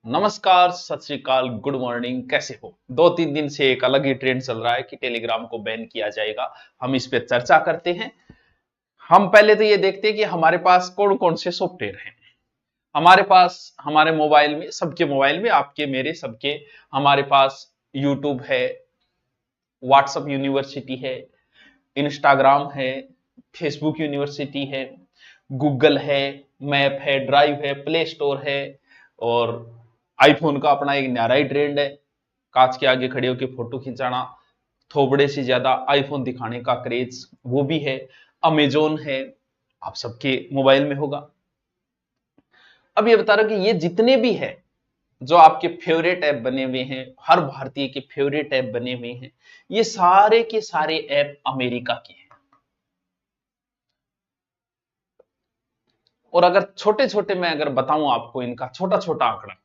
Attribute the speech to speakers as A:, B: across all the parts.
A: नमस्कार, सत श्री अकाल, गुड मॉर्निंग। कैसे हो? 2-3 दिन से एक अलग ही ट्रेंड चल रहा है कि टेलीग्राम को बैन किया जाएगा। हम इस पे चर्चा करते हैं। हम पहले तो ये देखते हैं कि हमारे पास कौन कौन से सॉफ्टवेयर हैं। हमारे पास हमारे मोबाइल में, सबके मोबाइल में, आपके मेरे सबके, हमारे पास यूट्यूब है, व्हाट्सएप यूनिवर्सिटी है, इंस्टाग्राम है, फेसबुक यूनिवर्सिटी है, गूगल है, मैप है, ड्राइव है, प्ले स्टोर है। और आईफोन का अपना एक न्यारा ही ट्रेंड है, कांच के आगे खड़े होकर फोटो खिंचाना, थोबड़े से ज्यादा आईफोन दिखाने का क्रेज, वो भी है। अमेजोन है, आप सबके मोबाइल में होगा। अब ये बता रहा हूं कि ये जितने भी है जो आपके फेवरेट ऐप बने हुए हैं, हर भारतीय के फेवरेट ऐप बने हुए हैं, ये सारे के सारे ऐप अमेरिका के हैं। और अगर छोटे छोटे मैं अगर बताऊं आपको इनका छोटा छोटा आंकड़ा,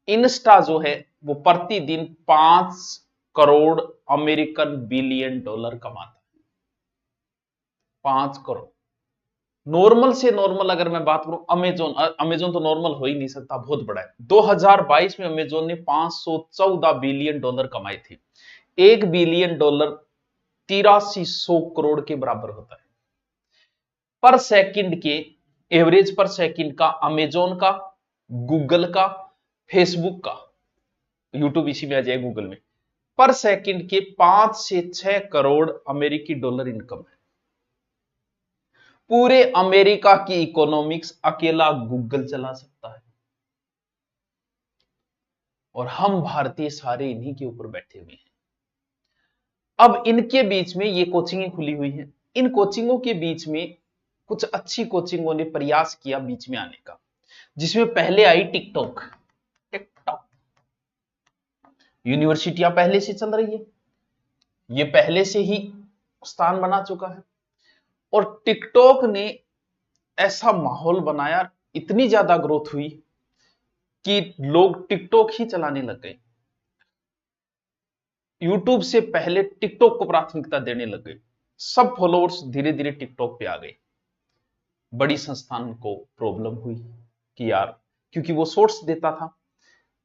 A: इंस्टा जो है वो प्रतिदिन 5 करोड़ अमेरिकन बिलियन डॉलर कमाता है। 5 करोड़। नॉर्मल से नॉर्मल अगर मैं बात करूं, अमेजोन अमेजोन तो नॉर्मल हो ही नहीं सकता, बहुत बड़ा है। 2022 में अमेजोन ने 514 बिलियन डॉलर कमाए थे। 1 बिलियन डॉलर 8300 करोड़ के बराबर होता है। पर सेकंड के एवरेज पर सेकंड का अमेजोन का, गूगल का, फेसबुक का, यूट्यूब इसी में आ जाए गूगल में, पर सेकंड के 5 से 6 करोड़ अमेरिकी डॉलर इनकम है। पूरे अमेरिका की इकोनॉमिक्स अकेला गूगल चला सकता है। और हम भारतीय सारे इन्हीं के ऊपर बैठे हुए हैं। अब इनके बीच में ये कोचिंगें खुली हुई हैं। इन कोचिंगों के बीच में कुछ अच्छी कोचिंगों ने प्रयास किया बीच में आने का, जिसमें पहले आई टिकटॉक। टिकटॉक यूनिवर्सिटियां पहले से चल रही है, ये पहले से ही स्थान बना चुका है। और टिकटॉक ने ऐसा माहौल बनाया, इतनी ज्यादा ग्रोथ हुई कि लोग टिकटॉक ही चलाने लग गए। यूट्यूब से पहले टिकटॉक को प्राथमिकता देने लग गए। सब फॉलोअर्स धीरे धीरे टिकटॉक पे आ गए। बड़ी संस्थान को प्रॉब्लम हुई कि यार, क्योंकि वो शॉर्ट्स देता था।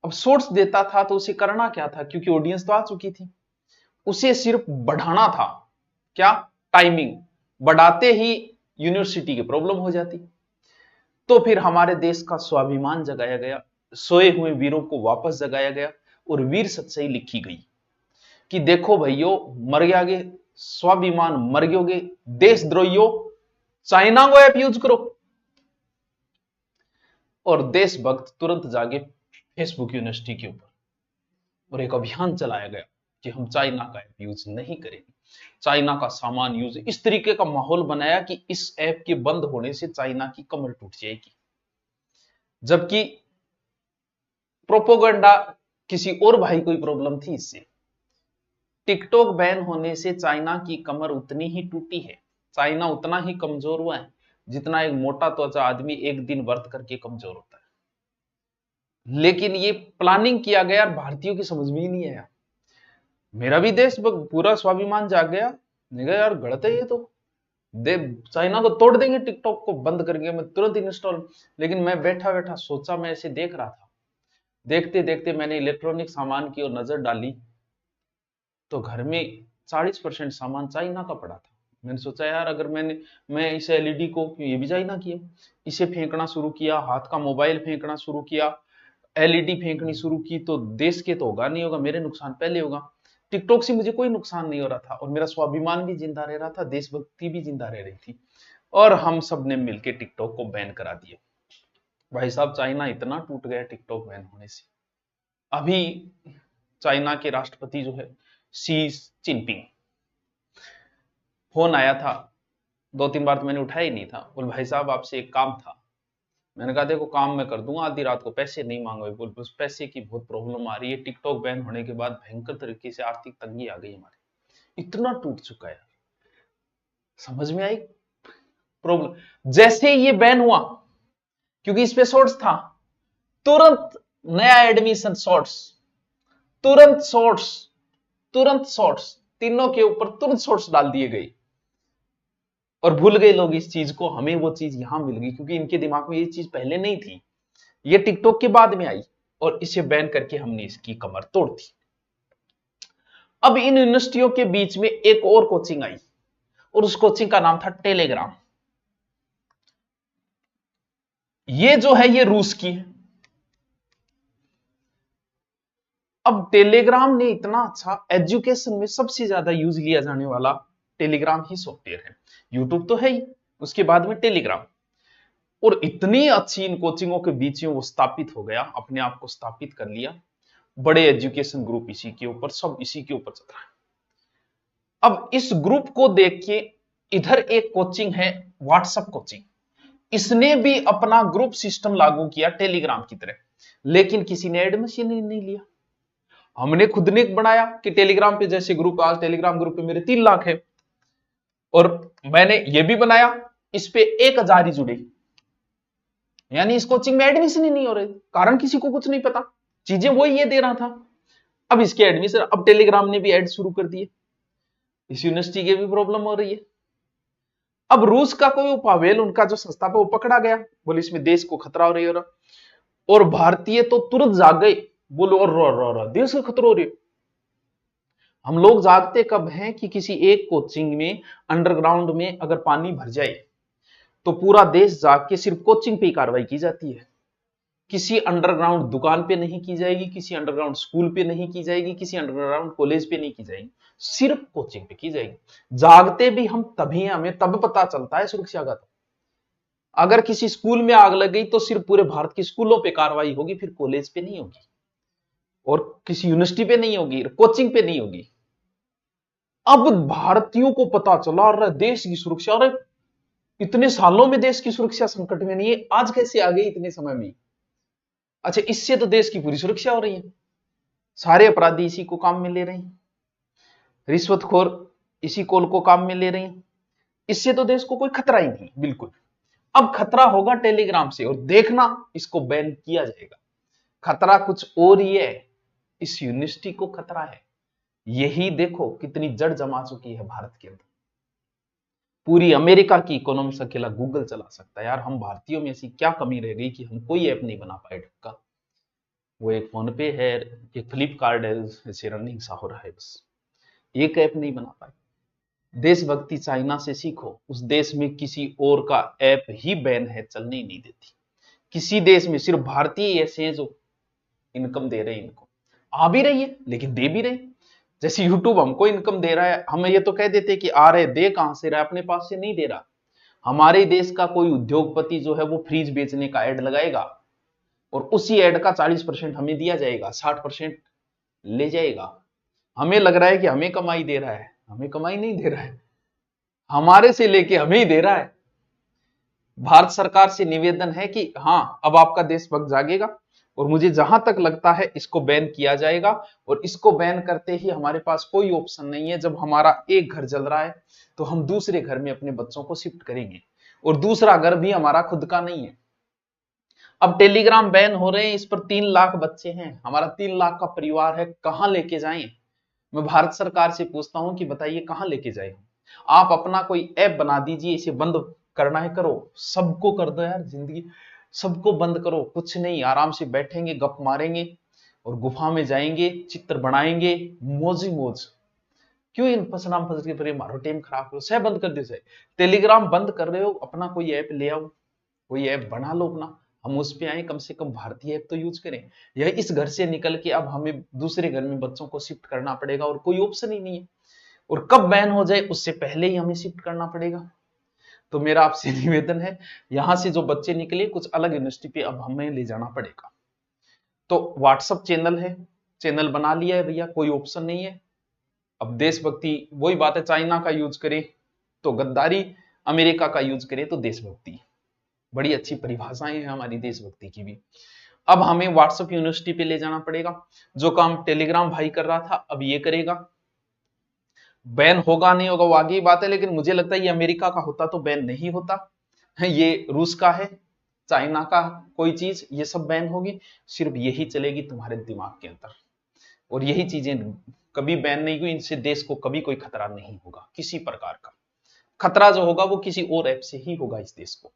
A: अब शॉर्ट्स देता था तो उसे करना क्या था, क्योंकि ऑडियंस तो आ चुकी थी, उसे सिर्फ बढ़ाना था। क्या? टाइमिंग बढ़ाते ही यूनिवर्सिटी की प्रॉब्लम हो जाती। तो फिर हमारे देश का स्वाभिमान जगाया गया, सोए हुए वीरों को वापस जगाया गया और वीर सच्चाई लिखी गई कि देखो भैयो, मर गया, स्वाभिमान मर गयोगे, देशद्रोहियों, चाइना को ऐप यूज करो। और देशभक्त तुरंत जागे फेसबुक यूनिवर्सिटी के ऊपर और एक अभियान चलाया गया कि हम चाइना का ऐप यूज नहीं करेंगे, चाइना का सामान यूज। इस तरीके का माहौल बनाया कि इस ऐप के बंद होने से चाइना की कमर टूट जाएगी। जबकि प्रोपोगंडा किसी और भाई को प्रॉब्लम थी इससे। टिकटॉक बैन होने से चाइना की कमर उतनी ही टूटी है, चाइना उतना ही कमजोर हुआ है जितना एक मोटा त्वचा आदमी एक दिन व्रत करके कमजोर होता है। लेकिन ये प्लानिंग किया गया, भारतीयों की समझ में ही नहीं आया। मेरा भी देश पूरा स्वाभिमान जाग गया, नहीं गया यार, गलत है ये तो, दे चाइना को तोड़ देंगे, टिकटॉक को बंद करके मैं तुरंत इंस्टॉल। लेकिन मैं बैठा बैठा सोचा, मैं ऐसे देख रहा था, देखते देखते मैंने इलेक्ट्रॉनिक सामान की ओर नजर डाली तो घर में 40% सामान चाइना का पड़ा था। मैंने सोचा यार, अगर मैं इस एलईडी को, ये भी चाइना की है, इसे फेंकना शुरू किया, हाथ का मोबाइल फेंकना शुरू किया, एलईडी फेंकनी शुरू की, तो देश के तो होगा नहीं होगा, मेरे नुकसान पहले होगा। टिकटॉक से मुझे कोई नुकसान नहीं हो रहा था और मेरा स्वाभिमान भी जिंदा रह रहा था, देशभक्ति भी जिंदा रह रही थी। और हम सब ने मिलकर टिकटॉक को बैन करा दिया। भाई साहब, चाइना इतना टूट गया टिकटॉक बैन होने से। अभी चाइना के राष्ट्रपति जो है, शी जिनपिंग, फोन आया था 2-3 बार, तो मैंने उठाया ही नहीं था। बोल भाई साहब, आपसे एक काम था। मैंने कहा देखो, काम मैं कर दूंगा, आधी रात को, पैसे नहीं मांगो। बोल बस पैसे की बहुत प्रॉब्लम आ रही है, टिकटॉक बैन होने के बाद भयंकर तरीके से आर्थिक तंगी आ गई हमारी, इतना टूट चुका है। समझ में आई प्रॉब्लम? जैसे ये बैन हुआ, क्योंकि इस पे शॉर्ट्स था, तुरंत नया एडमिशन शॉर्ट्स, तुरंत शॉर्ट्स, तुरंत शॉर्ट्स, तीनों के ऊपर तुरंत शॉर्ट्स डाल दिए गए। और भूल गए लोग इस चीज को, हमें वो चीज यहां मिल गई, क्योंकि इनके दिमाग में ये चीज पहले नहीं थी, ये टिकटॉक के बाद में आई। और इसे बैन करके हमने इसकी कमर तोड़ दी। अब इन यूनिवर्सिटियों के बीच में एक और कोचिंग आई और उस कोचिंग का नाम था टेलीग्राम। ये जो है ये रूस की है। अब टेलीग्राम ने इतना अच्छा, एजुकेशन में सबसे ज्यादा यूज लिया जाने वाला टेलीग्राम ही सॉफ्टवेयर है। यूट्यूब तो है ही, उसके बाद में टेलीग्राम। और इतनी अच्छी इन कोचिंगों के बीच में वो स्थापित हो गया, अपने आप को स्थापित कर लिया। बड़े एजुकेशन ग्रुप इसी के ऊपर, सब इसी के ऊपर चल रहा है। अब इस ग्रुप को देख के इधर एक कोचिंग है व्हाट्सएप कोचिंग, इसने भी अपना ग्रुप सिस्टम लागू किया टेलीग्राम की तरह, लेकिन किसी ने एडमिशन नहीं लिया। हमने खुद ने बनाया कि टेलीग्राम पे जैसे ग्रुप, आज टेलीग्राम ग्रुप पे मेरे 3 लाख है, और मैंने ये भी बनाया, इस पे 1000 ही जुड़े, यानी इस कोचिंग में एडमिशन ही नहीं हो रहे, कारण किसी को कुछ नहीं पता, चीजें वही ये दे रहा था। अब इसके एडमिशन, अब टेलीग्राम ने भी ऐड शुरू कर दिए, इस यूनिवर्सिटी की भी प्रॉब्लम हो रही है। अब रूस का कोई पावेल, उनका जो संस्था वो पकड़ा गया, बोले इसमें देश को खतरा हो रही है, और भारतीय तो तुरंत जाग गए, बोलो और देश को खतरा हो रही है। हम लोग जागते कब हैं कि किसी एक कोचिंग में अंडरग्राउंड में अगर पानी भर जाए तो पूरा देश जाग के सिर्फ कोचिंग पे ही कार्रवाई की जाती है, किसी अंडरग्राउंड दुकान पे नहीं की जाएगी, किसी अंडरग्राउंड स्कूल पे नहीं की जाएगी, किसी अंडरग्राउंड कॉलेज पे नहीं की जाएगी, सिर्फ कोचिंग पे की जाएगी। जागते भी हम तभी हैं, हमें तब पता चलता है सुरक्षा का। तो अगर किसी स्कूल में आग लग गई तो सिर्फ पूरे भारत के स्कूलों पे कार्रवाई होगी, फिर कॉलेज पे नहीं होगी, और किसी यूनिवर्सिटी पे नहीं होगी, कोचिंग पे नहीं होगी। अब भारतीयों को पता चला, और देश की सुरक्षा, और इतने सालों में देश की सुरक्षा संकट में नहीं है, आज कैसे आ गई इतने समय में? अच्छा, इससे तो देश की पूरी सुरक्षा हो रही है, सारे अपराधी इसी को काम में ले रहे हैं, रिश्वतखोर इसी कोल को काम में ले रहे हैं, इससे तो देश को कोई खतरा ही नहीं, बिल्कुल। अब खतरा होगा टेलीग्राम से, और देखना इसको बैन किया जाएगा। खतरा कुछ और ही है, इस यूनिवर्सिटी को खतरा है। यही देखो कितनी जड़ जमा चुकी है भारत के अंदर। पूरी अमेरिका की इकोनॉमी से अकेला गूगल चला सकता है। यार, हम भारतीयों में ऐसी क्या कमी रह गई कि हम कोई ऐप नहीं बना पाए ढंग का? वो एक फोन पे है, एक फ्लिपकार्ट है, ऐसे रनिंग सा हो रहा है, बस एक ऐप नहीं बना पाए। देशभक्ति चाइना से सीखो, उस देश में किसी और का ऐप ही बैन है, चलने ही नहीं देती। किसी देश में सिर्फ भारतीय ऐसे हैं जो इनकम दे रहे हैं, इनको आ भी रही है लेकिन दे भी रहे। जैसे यूट्यूब हमको इनकम दे रहा है, हम ये तो कह देते कि आ रहे, दे कहां से रहा है, अपने पास से नहीं दे रहा। हमारे देश का कोई उद्योगपति जो है वो फ्रिज बेचने का ऐड लगाएगा, और उसी ऐड का 40% हमें दिया जाएगा, 60% ले जाएगा। हमें लग रहा है कि हमें कमाई दे रहा है, हमें कमाई नहीं दे रहा है, हमारे से लेके हमें ही दे रहा है। भारत सरकार से निवेदन है कि हाँ, अब आपका देशभक्त जागेगा, और मुझे जहां तक लगता है इसको बैन किया जाएगा, और इसको बैन करते ही हमारे पास कोई ऑप्शन नहीं है। जब हमारा एक घर जल रहा है तो हम दूसरे घर में अपने बच्चों को शिफ्ट करेंगे, और दूसरा घर भी हमारा खुद का नहीं है। अब टेलीग्राम बैन हो रहे हैं, इस पर 3 लाख बच्चे हैं, हमारा 3 लाख का परिवार है, कहां लेके जाएं? मैं भारत सरकार से पूछता हूं कि बताइए कहां लेके जाए? आप अपना कोई ऐप बना दीजिए, इसे बंद करना है करो, सबको कर दो यार, जिंदगी सबको बंद करो, कुछ नहीं, आराम से बैठेंगे, गप मारेंगे, और गुफा में जाएंगे, चित्र बनाएंगे, मौज ही मौज। क्यों इन फसनाम फस के पर मारो, टाइम खराब करो, सह बंद कर दो। सह टेलीग्राम बंद कर रहे हो, अपना कोई ऐप ले आओ, कोई ऐप बना लो अपना, हम उस पे आए, कम से कम भारतीय ऐप तो यूज करें। यह इस घर से निकल के अब हमें दूसरे घर में बच्चों को शिफ्ट करना पड़ेगा, और कोई ऑप्शन ही नहीं है, और कब बैन हो जाए उससे पहले ही हमें शिफ्ट करना पड़ेगा। तो मेरा आपसे निवेदन है, यहां से जो बच्चे निकले कुछ अलग यूनिवर्सिटी पे अब हमें ले जाना पड़ेगा। तो व्हाट्सएप चैनल है, चैनल बना लिया है भैया, कोई ऑप्शन नहीं है। अब देशभक्ति, वही बात है, चाइना का यूज करे तो गद्दारी, अमेरिका का यूज करे तो देशभक्ति। बड़ी अच्छी परिभाषाएं हैं हमारी देशभक्ति की भी। अब हमें व्हाट्सएप यूनिवर्सिटी पे ले जाना पड़ेगा, जो काम टेलीग्राम भाई कर रहा था अब ये करेगा। बैन होगा नहीं होगा वो आगे की बात है, लेकिन मुझे लगता है ये अमेरिका का होता तो बैन नहीं होता, ये रूस का है, चाइना का कोई चीज, ये सब बैन होगी, सिर्फ यही चलेगी तुम्हारे दिमाग के अंदर, और यही चीजें कभी बैन नहीं हुई, इनसे देश को कभी कोई खतरा नहीं होगा, किसी प्रकार का खतरा जो होगा वो किसी और ऐप से ही होगा इस देश को।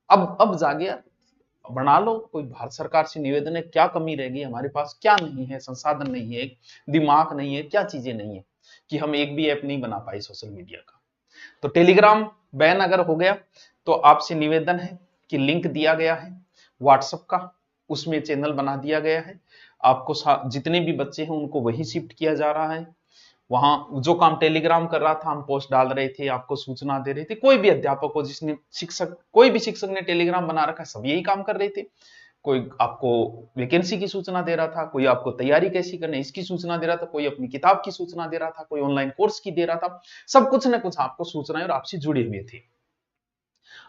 A: अब जागे यार, बना लो, कोई भारत सरकार से निवेदन है, क्या कमी रह गई हमारे पास, क्या नहीं है, संसाधन नहीं है, दिमाग नहीं है, क्या चीजें नहीं है कि हम एक भी ऐप नहीं बना पाए सोशल मीडिया का। तो टेलीग्राम बैन अगर हो गया तो आपसे निवेदन है कि लिंक दिया गया है व्हाट्सएप का, उसमें चैनल बना दिया गया है, आपको जितने भी बच्चे हैं उनको वही शिफ्ट किया जा रहा है। वहां जो काम टेलीग्राम कर रहा था, हम पोस्ट डाल रहे थे, आपको सूचना दे रहे थे, कोई भी अध्यापक हो, जिसने शिक्षक, कोई भी शिक्षक ने टेलीग्राम बना रखा है, सब यही काम कर रहे थे। कोई आपको वैकेंसी की सूचना दे रहा था, कोई आपको तैयारी कैसी करनी है इसकी सूचना दे रहा था, कोई अपनी किताब की सूचना दे रहा था, कोई ऑनलाइन कोर्स की दे रहा था, सब कुछ ना कुछ आपको सूचनाएं और आपसे जुड़े हुए थे।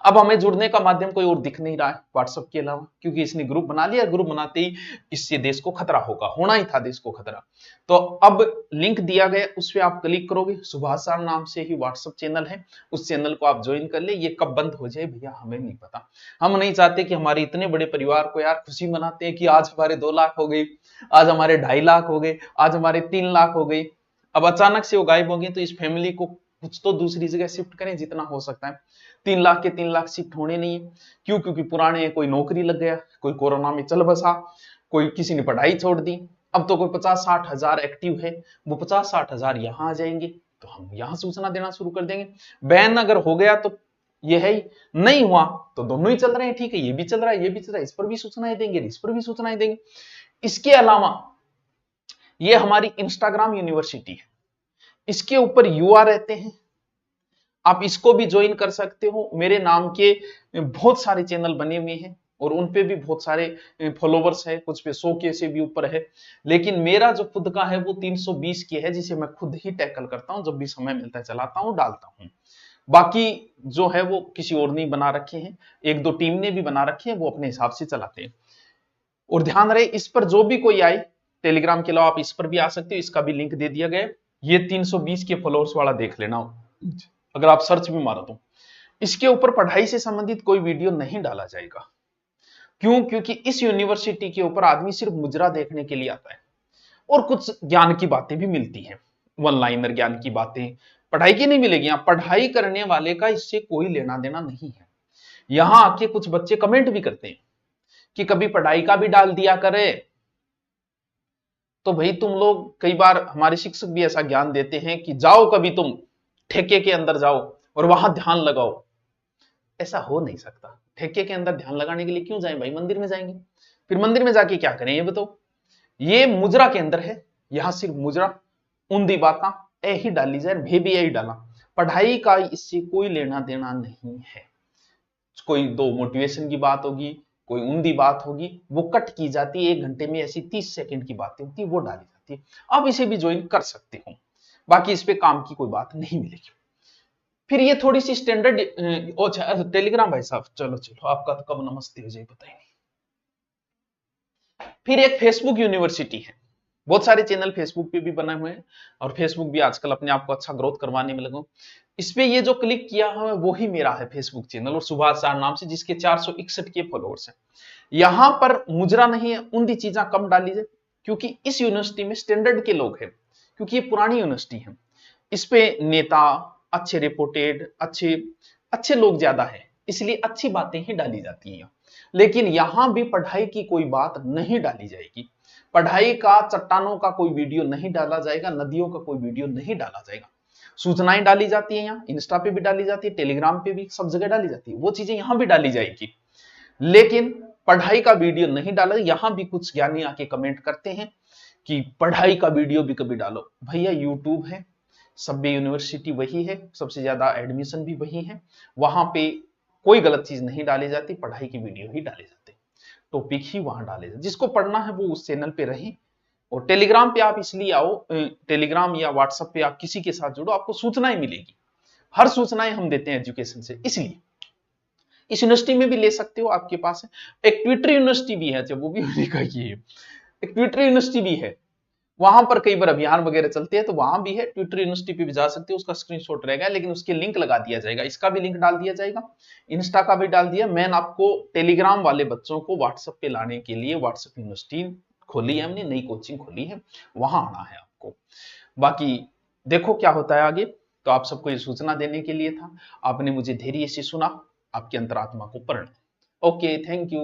A: अब हमें जुड़ने का माध्यम कोई और दिख नहीं रहा है व्हाट्सएप के अलावा, क्योंकि इसने ग्रुप बना लिया, ग्रुप बनाते ही इससे देश को खतरा होगा, होना ही था देश को खतरा। तो अब लिंक दिया गया, उस पर आप क्लिक करोगे, सुभाष सर नाम से ही व्हाट्सएप चैनल है, उस चैनल को आप ज्वाइन कर ले। ये कब बंद हो जाए भैया हमें नहीं पता, हम नहीं चाहते कि हमारे इतने बड़े परिवार को यार खुशी मनाते हैं कि आज हमारे 2 लाख हो गए, आज हमारे 2.5 लाख हो गए, आज हमारे 3 लाख हो गए, अब अचानक से वो गायब हो गए, तो इस फैमिली को कुछ तो दूसरी जगह शिफ्ट करें जितना हो सकता है। 3 लाख के 3 लाख शिफ्ट होने नहीं है, क्यों? क्योंकि पुराने कोई नौकरी लग गया, कोई कोरोना में चल बसा, कोई किसी ने पढ़ाई छोड़ दी, अब तो कोई 50-60 हजार एक्टिव है, वो 50-60 हजार यहाँ आ जाएंगे, तो हम यहाँ सूचना देना शुरू कर देंगे। बैन अगर हो गया तो ये है ही, नहीं हुआ तो दोनों ही चल रहे हैं, ठीक है, ये भी चल रहा है, ये भी चल रहा है, इस पर भी सूचनाएं देंगे, इस पर भी सूचनाएं देंगे। इसके अलावा ये हमारी इंस्टाग्राम यूनिवर्सिटी है, इसके ऊपर यूआर रहते हैं, आप इसको भी ज्वाइन कर सकते हो। मेरे नाम के बहुत सारे चैनल बने हुए हैं और उनपे भी बहुत सारे फॉलोवर्स है, कुछ पे 100 के से भी ऊपर है, लेकिन मेरा जो खुद का है वो 320 के है, जिसे मैं खुद ही टैकल करता हूं, जब भी समय मिलता है चलाता हूं, डालता हूं। बाकी जो है वो किसी और ने बना रखे हैं, 1-2 टीम ने भी बना रखे हैं, वो अपने हिसाब से चलाते हैं। और ध्यान रहे, इस पर जो भी कोई आए, टेलीग्राम के अलावा आप इस पर भी आ सकते हो, इसका भी लिंक दे दिया गया है। ये 320 के फॉलोअर्स वाला देख लेना, अगर आप सर्च भी मारो तो इसके ऊपर पढ़ाई से संबंधित कोई वीडियो नहीं डाला जाएगा। क्यों? क्योंकि इस यूनिवर्सिटी के ऊपर आदमी सिर्फ मुजरा देखने के लिए आता है और कुछ ज्ञान की बातें भी मिलती हैं, वन लाइनर ज्ञान की बातें, पढ़ाई की नहीं मिलेगी। यहां पढ़ाई करने वाले का इससे कोई लेना देना नहीं है। यहां आके कुछ बच्चे कमेंट भी करते हैं कि कभी पढ़ाई का भी डाल दिया करे, तो भाई तुम लोग, कई बार हमारे शिक्षक भी ऐसा ज्ञान देते हैं कि जाओ कभी तुम ठेके के अंदर जाओ और वहां ध्यान लगाओ। ऐसा हो नहीं सकता, ठेके के अंदर ध्यान लगाने के लिए क्यों जाएं भाई, मंदिर में जाएंगे, फिर मंदिर में जाके क्या करें ये बताओ। ये मुजरा के अंदर है, यहां सिर्फ मुजरा, उन्दी बाता ए ही डाली जाए, भे भी यही डाला, पढ़ाई का इससे कोई लेना देना नहीं है। कोई 2 मोटिवेशन की बात होगी, कोई उन्दी बात होगी, वो कट की जाती है, 1 घंटे में ऐसी 30 सेकंड की बातें होती है, वो डाली जाती है। आप इसे भी ज्वाइन कर सकते हो, बाकी इस पे काम की कोई बात नहीं मिलेगी। फिर ये थोड़ी सी स्टैंडर्ड, टेलीग्राम भाई साहब, चलो चलो, आपका तो कब नमस्ते हो जाए पता ही नहीं। फिर एक फेसबुक यूनिवर्सिटी है, बहुत सारे चैनल फेसबुक पे भी बने हुए हैं और फेसबुक भी आजकल अपने आप को अच्छा ग्रोथ करवाने में लगा। इस पे ये जो क्लिक किया है वो ही मेरा है फेसबुक चैनल, और सुभाष सर नाम से, जिसके 461 के फॉलोअर्स हैं। यहां पर मुजरा नहीं है, उनकी चीजें कम डाली जाए, क्योंकि इस यूनिवर्सिटी में स्टैंडर्ड के लोग हैं, क्योंकि ये पुरानी यूनिवर्सिटी है, इस पे नेता, अच्छे रिपोर्टेड, अच्छे अच्छे लोग ज्यादा है, इसलिए अच्छी बातें ही डाली जाती हैं। लेकिन यहां भी पढ़ाई की कोई बात नहीं डाली जाएगी, पढ़ाई का, चट्टानों का कोई वीडियो नहीं डाला जाएगा, नदियों का कोई वीडियो नहीं डाला जाएगा। सूचनाएं डाली जाती है, यहाँ इंस्टा पे भी डाली जाती है, टेलीग्राम पे भी, सब जगह डाली जाती है, वो चीजें यहां भी डाली जाएगी, लेकिन पढ़ाई का वीडियो नहीं डाला। यहां भी कुछ ज्ञानी आके कमेंट करते हैं कि पढ़ाई का वीडियो भी कभी डालो। भैया यूट्यूब है, सभ्य यूनिवर्सिटी वही है, सबसे ज्यादा एडमिशन भी वही है, वहां पे कोई गलत चीज नहीं डाली जाती, पढ़ाई की वीडियो ही डाले जाते, टॉपिक ही वहां डाले जाते। जिसको पढ़ना है वो उस चैनल पे रहे। और टेलीग्राम पे आप इसलिए आओ, टेलीग्राम या व्हाट्सएप पे आप किसी के साथ जुड़ो, आपको सूचनाएं मिलेगी, हर सूचनाएं हम देते हैं एजुकेशन से, इसलिए इस यूनिवर्सिटी में भी ले सकते हो, आपके पास है। एक ट्विटर यूनिवर्सिटी भी है, जब वो भी उन्हीं का ही है, एक ट्विटर यूनिवर्सिटी भी है, वहां पर कई बार अभियान वगैरह चलते हैं, तो वहां भी है, ट्विटर यूनिवर्सिटी पे भी जा सकते हो, उसका स्क्रीनशॉट रहेगा, लेकिन उसके लिंक लगा दिया जाएगा, इसका भी लिंक डाल दिया जाएगा, इंस्टा का भी डाल दिया। मैंने आपको टेलीग्राम वाले बच्चों को व्हाट्सएप पे लाने के लिए व्हाट्सएप यूनिवर्सिटी खोली है, हमने नई कोचिंग खोली है, वहां आना है आपको। बाकी देखो क्या होता है आगे। तो आप सबको ये सूचना देने के लिए था, आपने मुझे धैर्य से सुना, आपकी अंतरात्मा को प्रणाम। Okay, thank you.